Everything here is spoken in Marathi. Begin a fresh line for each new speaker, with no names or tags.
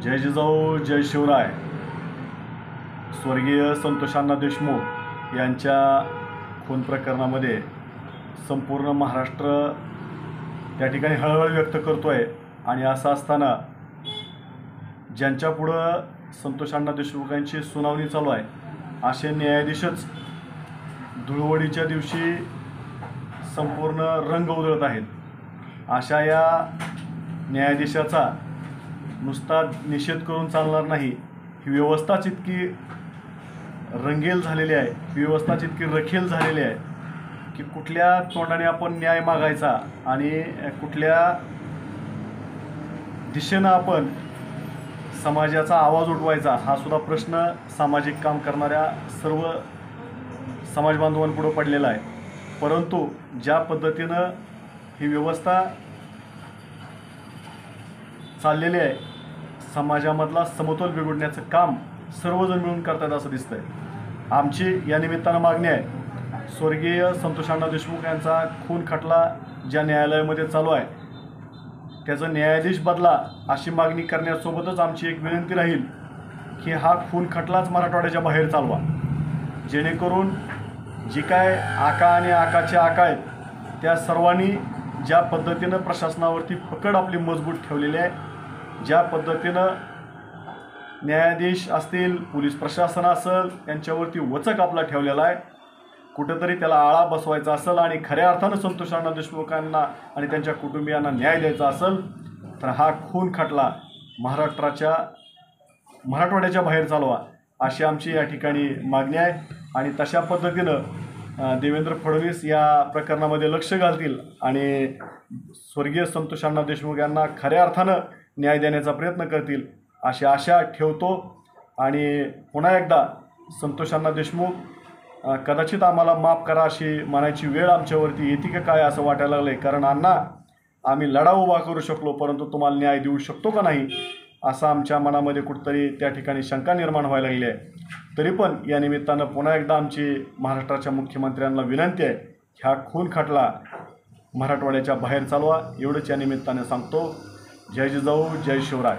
जय जिजाऊ जय शिवराय। स्वर्गीय संतोषांना देशमुख यांच्या खून प्रकरणामध्ये संपूर्ण महाराष्ट्र त्या ठिकाणी हळहळ व्यक्त करतो आहे आणि असं असताना ज्यांच्यापुढं संतोषांना देशमुखांची सुनावणी चालू आहे असे न्यायाधीशच धुळवडीच्या दिवशी संपूर्ण रंग उधळत आहेत। अशा या न्यायाधीशाचा नुसता निषेध करून चालणार नाही। ही व्यवस्थाच इतकी रंगेल झालेली आहे, ही व्यवस्थाच इतकी रखेल झालेली आहे की कुठल्या तोंडाने आपण न्याय मागायचा आणि कुठल्या दिशेनं आपण समाजाचा आवाज उठवायचा हा सुद्धा प्रश्न सामाजिक काम करणाऱ्या सर्व समाज बांधवांपुढे पडलेला आहे। परंतु ज्या पद्धतीनं ही व्यवस्था चाललेली आहे, समाजामधला समतोल बिघडण्याचं काम सर्वजण मिळून करतात असं दिसतंय। आमची या निमित्तानं मागणी आहे, स्वर्गीय संतोषांना देशमुख यांचा खून खटला ज्या न्यायालयामध्ये चालू आहे त्याचा न्यायाधीश बदला अशी मागणी करण्यासोबतच आमची एक विनंती राहील की हा खून खटलाच मराठवाड्याच्या बाहेर चालवा, जेणेकरून जी काय आका आणि आकाचे आका आहेत त्या सर्वांनी ज्या पद्धतीनं प्रशासनावरती पकड आपली मजबूत ठेवलेली आहे, ज्या पद्धतीनं न्यायाधीश असतील, पोलीस प्रशासन असेल, यांच्यावरती वचक आपला ठेवलेला आहे, कुठंतरी त्याला आळा बसवायचा असेल आणि खऱ्या अर्थानं संतोषांना देशमुखांना आणि त्यांच्या कुटुंबियांना न्याय द्यायचा असेल तर हा खून खटला मराठवाड्याच्या बाहेर चालवा अशी आमची या ठिकाणी मागणी आहे। आणि तशा पद्धतीनं देवेंद्र फडणवीस या प्रकरणामध्ये लक्ष घालतील आणि स्वर्गीय संतोषांना देशमुख यांना खऱ्या अर्थानं न्याय देण्याचा प्रयत्न करतील अशी आशा ठेवतो। आणि पुन्हा एकदा संतोषांना देशमुख कदाचित आम्हाला माफ करा अशी म्हणायची वेळ आमच्यावरती येते का काय असं वाटायला लागलं आहे, कारण अण्णा आम्ही लढा उभा करू शकलो परंतु तुम्हाला न्याय देऊ शकतो का नाही असं आमच्या मनामध्ये कुठंतरी त्या ठिकाणी शंका निर्माण व्हायला लागली आहे। तरी पण या निमित्तानं पुन्हा एकदा आमची महाराष्ट्राच्या मुख्यमंत्र्यांना विनंती आहे, ह्या खून खटला मराठवाड्याच्या बाहेर चालवा एवढंच या निमित्ताने सांगतो। जय जिजाऊ जय शिवराय।